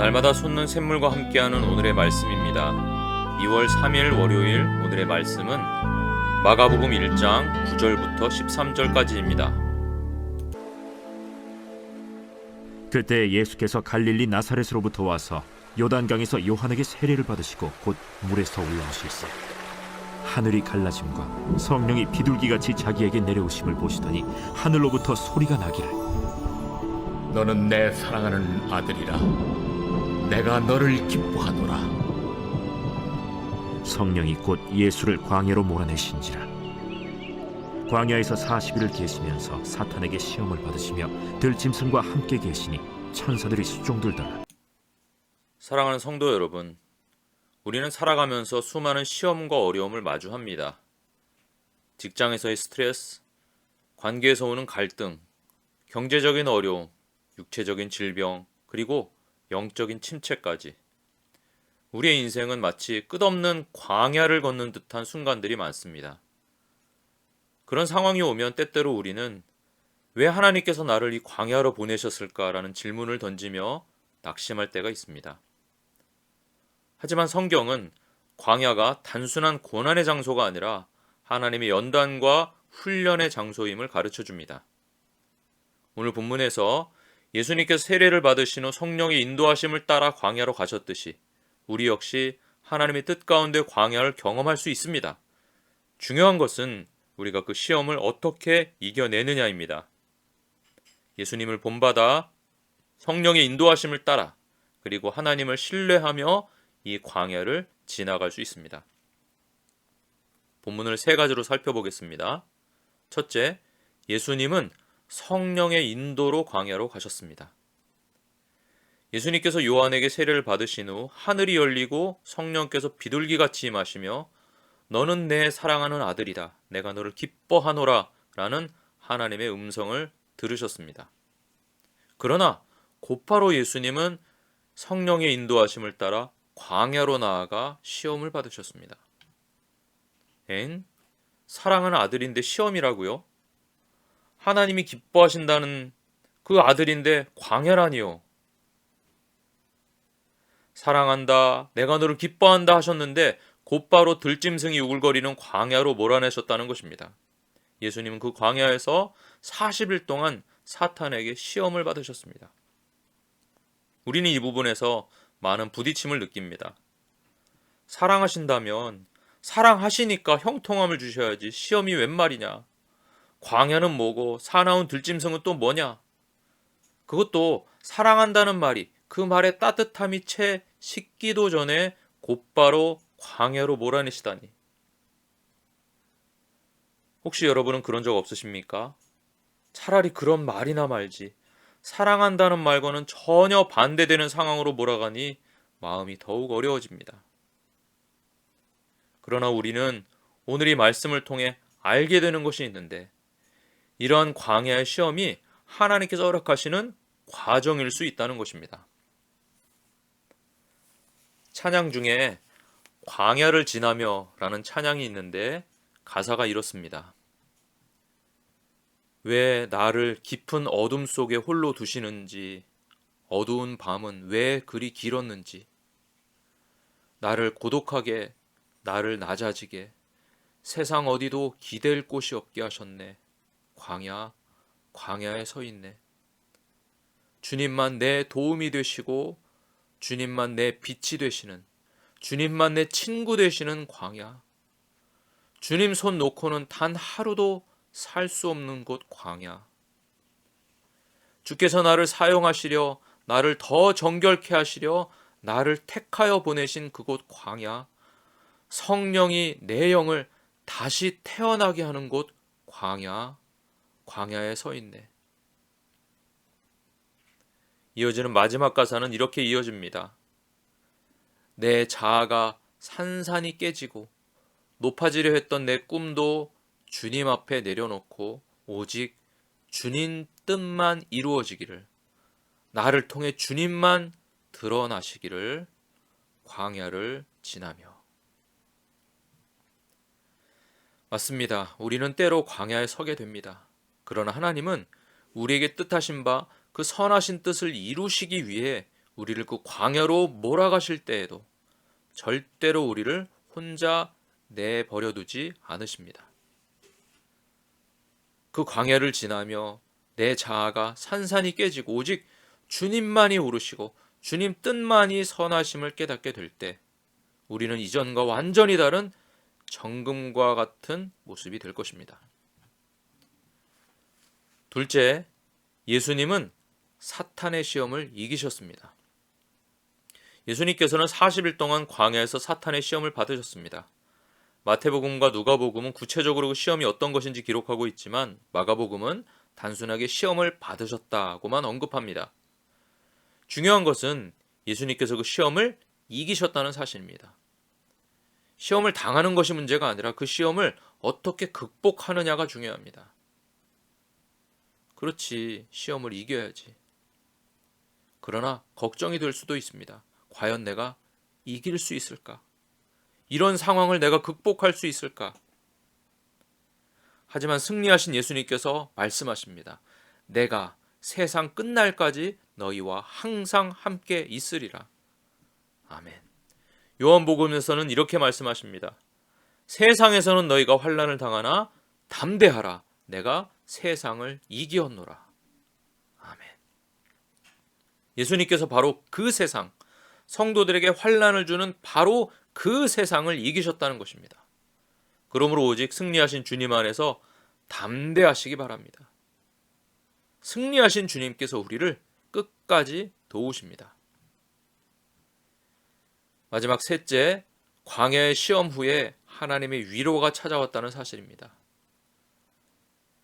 날마다 솟는 샘물과 함께하는 오늘의 말씀입니다. 2월 3일 월요일 오늘의 말씀은 마가복음 1장 9절부터 13절까지입니다. 그때 예수께서 갈릴리 나사렛으로부터 와서 요단강에서 요한에게 세례를 받으시고 곧 물에서 올라오실세 하늘이 갈라짐과 성령이 비둘기같이 자기에게 내려오심을 보시더니 하늘로부터 소리가 나기를 너는 내 사랑하는 아들이라 내가 너를 기뻐하노라. 성령이 곧 예수를 광야로 몰아내신지라. 광야에서 40일을 계시면서 사탄에게 시험을 받으시며 들짐승과 함께 계시니 천사들이 수종들더라. 사랑하는 성도 여러분, 우리는 살아가면서 수많은 시험과 어려움을 마주합니다. 직장에서의 스트레스, 관계에서 오는 갈등, 경제적인 어려움, 육체적인 질병, 그리고 영적인 침체까지. 우리의 인생은 마치 끝없는 광야를 걷는 듯한 순간들이 많습니다. 그런 상황이 오면 때때로 우리는 왜 하나님께서 나를 이 광야로 보내셨을까라는 질문을 던지며 낙심할 때가 있습니다. 하지만 성경은 광야가 단순한 고난의 장소가 아니라 하나님의 연단과 훈련의 장소임을 가르쳐 줍니다. 오늘 본문에서 예수님께서 세례를 받으신 후 성령의 인도하심을 따라 광야로 가셨듯이 우리 역시 하나님의 뜻 가운데 광야를 경험할 수 있습니다. 중요한 것은 우리가 그 시험을 어떻게 이겨내느냐입니다. 예수님을 본받아 성령의 인도하심을 따라 그리고 하나님을 신뢰하며 이 광야를 지나갈 수 있습니다. 본문을 세 가지로 살펴보겠습니다. 첫째, 예수님은 성령의 인도로 광야로 가셨습니다. 예수님께서 요한에게 세례를 받으신 후 하늘이 열리고 성령께서 비둘기같이 임하시며 너는 내 사랑하는 아들이다. 내가 너를 기뻐하노라 라는 하나님의 음성을 들으셨습니다. 그러나 곧바로 예수님은 성령의 인도하심을 따라 광야로 나아가 시험을 받으셨습니다. 사랑하는 아들인데 시험이라고요? 하나님이 기뻐하신다는 그 아들인데 광야라니요. 사랑한다, 내가 너를 기뻐한다 하셨는데 곧바로 들짐승이 우글거리는 광야로 몰아내셨다는 것입니다. 예수님은 그 광야에서 40일 동안 사탄에게 시험을 받으셨습니다. 우리는 이 부분에서 많은 부딪힘을 느낍니다. 사랑하신다면 사랑하시니까 형통함을 주셔야지 시험이 웬 말이냐. 광야는 뭐고 사나운 들짐승은 또 뭐냐. 그것도 사랑한다는 말이 그 말의 따뜻함이 채 식기도 전에 곧바로 광야로 몰아내시다니. 혹시 여러분은 그런 적 없으십니까? 차라리 그런 말이나 말지. 사랑한다는 말과는 전혀 반대되는 상황으로 몰아가니 마음이 더욱 어려워집니다. 그러나 우리는 오늘 이 말씀을 통해 알게 되는 것이 있는데 이러한 광야의 시험이 하나님께서 허락하시는 과정일 수 있다는 것입니다. 찬양 중에 광야를 지나며 라는 찬양이 있는데 가사가 이렇습니다. 왜 나를 깊은 어둠 속에 홀로 두시는지, 어두운 밤은 왜 그리 길었는지, 나를 고독하게, 나를 낮아지게, 세상 어디도 기댈 곳이 없게 하셨네. 광야에 서 있네. 주님만 내 도움이 되시고 주님만 내 빛이 되시는, 주님만 내 친구 되시는 광야. 주님 손 놓고는 단 하루도 살 수 없는 곳 광야. 주께서 나를 사용하시려, 나를 더 정결케 하시려 나를 택하여 보내신 그곳 광야. 성령이 내 영을 다시 태어나게 하는 곳 광야에 서 있네. 이어지는 마지막 가사는 이렇게 이어집니다. 내 자아가 산산이 깨지고 높아지려 했던 내 꿈도 주님 앞에 내려놓고 오직 주님 뜻만 이루어지기를, 나를 통해 주님만 드러나시기를 광야를 지나며. 맞습니다. 우리는 때로 광야에 서게 됩니다. 그러나 하나님은 우리에게 뜻하신 바 그 선하신 뜻을 이루시기 위해 우리를 그 광야로 몰아가실 때에도 절대로 우리를 혼자 내버려 두지 않으십니다. 그 광야를 지나며 내 자아가 산산이 깨지고 오직 주님만이 오르시고 주님 뜻만이 선하심을 깨닫게 될 때 우리는 이전과 완전히 다른 정금과 같은 모습이 될 것입니다. 둘째, 예수님은 사탄의 시험을 이기셨습니다. 예수님께서는 40일 동안 광야에서 사탄의 시험을 받으셨습니다. 마태복음과 누가복음은 구체적으로 그 시험이 어떤 것인지 기록하고 있지만 마가복음은 단순하게 시험을 받으셨다고만 언급합니다. 중요한 것은 예수님께서 그 시험을 이기셨다는 사실입니다. 시험을 당하는 것이 문제가 아니라 그 시험을 어떻게 극복하느냐가 중요합니다. 그렇지, 시험을 이겨야지. 그러나 걱정이 될 수도 있습니다. 과연 내가 이길 수 있을까? 이런 상황을 내가 극복할 수 있을까? 하지만 승리하신 예수님께서 말씀하십니다. 내가 세상 끝날까지 너희와 항상 함께 있으리라. 아멘. 요한복음에서는 이렇게 말씀하십니다. 세상에서는 너희가 환난을 당하나 담대하라. 내가 세상을 이기었노라. 아멘. 예수님께서 바로 그 세상, 성도들에게 환난을 주는 바로 그 세상을 이기셨다는 것입니다. 그러므로 오직 승리하신 주님 안에서 담대하시기 바랍니다. 승리하신 주님께서 우리를 끝까지 도우십니다. 마지막 셋째, 광야의 시험 후에 하나님의 위로가 찾아왔다는 사실입니다.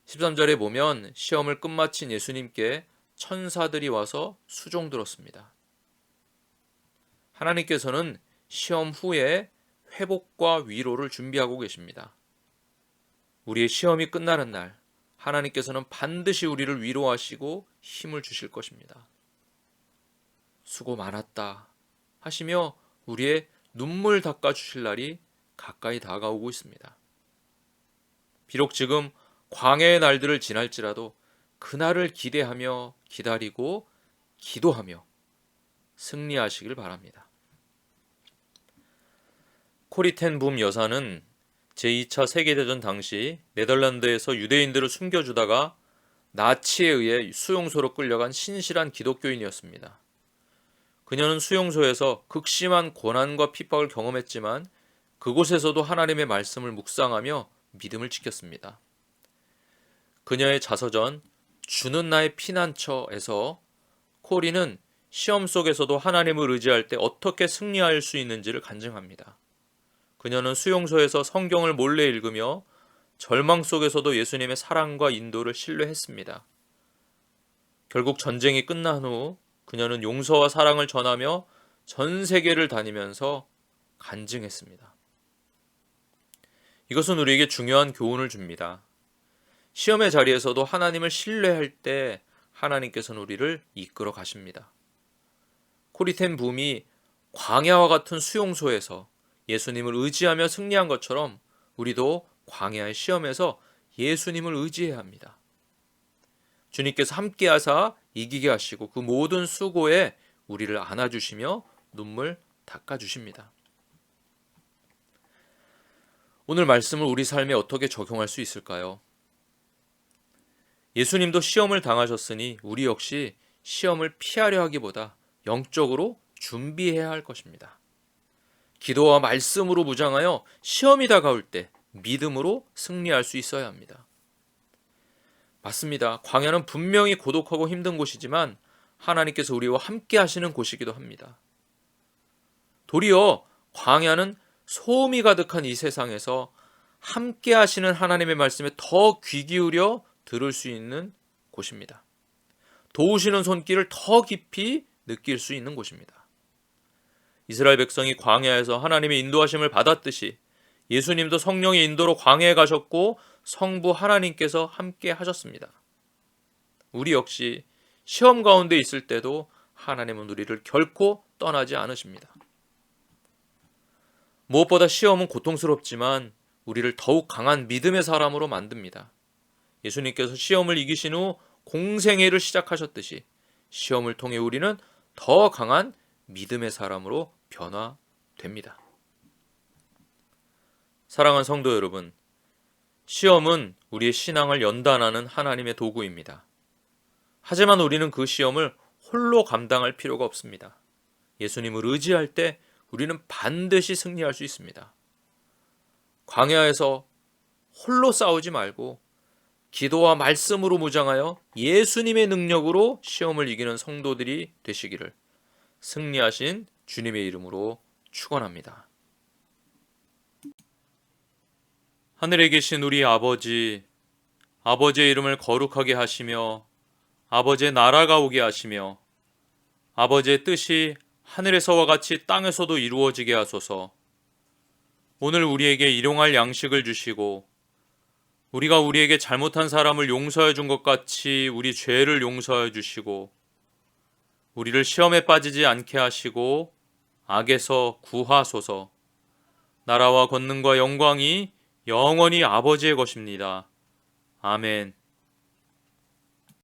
13절에 보면 시험을 끝마친 예수님께 천사들이 와서 수종 들었습니다. 하나님께서는 시험 후에 회복과 위로를 준비하고 계십니다. 우리의 시험이 끝나는 날 하나님께서는 반드시 우리를 위로하시고 힘을 주실 것입니다. 수고 많았다 하시며 우리의 눈물 닦아주실 날이 가까이 다가오고 있습니다. 비록 지금 광야의 날들을 지날지라도 그날을 기대하며 기다리고 기도하며 승리하시길 바랍니다. 코리 텐 붐 여사는 제2차 세계대전 당시 네덜란드에서 유대인들을 숨겨주다가 나치에 의해 수용소로 끌려간 신실한 기독교인이었습니다. 그녀는 수용소에서 극심한 고난과 핍박을 경험했지만 그곳에서도 하나님의 말씀을 묵상하며 믿음을 지켰습니다. 그녀의 자서전 주는 나의 피난처에서 코리는 시험 속에서도 하나님을 의지할 때 어떻게 승리할 수 있는지를 간증합니다. 그녀는 수용소에서 성경을 몰래 읽으며 절망 속에서도 예수님의 사랑과 인도를 신뢰했습니다. 결국 전쟁이 끝난 후 그녀는 용서와 사랑을 전하며 전 세계를 다니면서 간증했습니다. 이것은 우리에게 중요한 교훈을 줍니다. 시험의 자리에서도 하나님을 신뢰할 때 하나님께서는 우리를 이끌어 가십니다. 코리 텐 붐이 광야와 같은 수용소에서 예수님을 의지하며 승리한 것처럼 우리도 광야의 시험에서 예수님을 의지해야 합니다. 주님께서 함께 하사 이기게 하시고 그 모든 수고에 우리를 안아주시며 눈물 닦아주십니다. 오늘 말씀을 우리 삶에 어떻게 적용할 수 있을까요? 예수님도 시험을 당하셨으니 우리 역시 시험을 피하려 하기보다 영적으로 준비해야 할 것입니다. 기도와 말씀으로 무장하여 시험이 다가올 때 믿음으로 승리할 수 있어야 합니다. 맞습니다. 광야는 분명히 고독하고 힘든 곳이지만 하나님께서 우리와 함께 하시는 곳이기도 합니다. 도리어 광야는 소음이 가득한 이 세상에서 함께 하시는 하나님의 말씀에 더 귀 기울여 들을 수 있는 곳입니다. 도우시는 손길을 더 깊이 느낄 수 있는 곳입니다. 이스라엘 백성이 광야에서 하나님의 인도하심을 받았듯이 예수님도 성령의 인도로 광야에 가셨고 성부 하나님께서 함께 하셨습니다. 우리 역시 시험 가운데 있을 때도 하나님은 우리를 결코 떠나지 않으십니다. 무엇보다 시험은 고통스럽지만 우리를 더욱 강한 믿음의 사람으로 만듭니다. 예수님께서 시험을 이기신 후 공생애를 시작하셨듯이 시험을 통해 우리는 더 강한 믿음의 사람으로 변화됩니다. 사랑하는 성도 여러분, 시험은 우리의 신앙을 연단하는 하나님의 도구입니다. 하지만 우리는 그 시험을 홀로 감당할 필요가 없습니다. 예수님을 의지할 때 우리는 반드시 승리할 수 있습니다. 광야에서 홀로 싸우지 말고 기도와 말씀으로 무장하여 예수님의 능력으로 시험을 이기는 성도들이 되시기를 승리하신 주님의 이름으로 축원합니다. 하늘에 계신 우리 아버지, 아버지의 이름을 거룩하게 하시며 아버지의 나라가 오게 하시며 아버지의 뜻이 하늘에서와 같이 땅에서도 이루어지게 하소서. 오늘 우리에게 일용할 양식을 주시고 우리가 우리에게 잘못한 사람을 용서해 준 것 같이 우리 죄를 용서해 주시고 우리를 시험에 빠지지 않게 하시고 악에서 구하소서. 나라와 권능과 영광이 영원히 아버지의 것입니다. 아멘.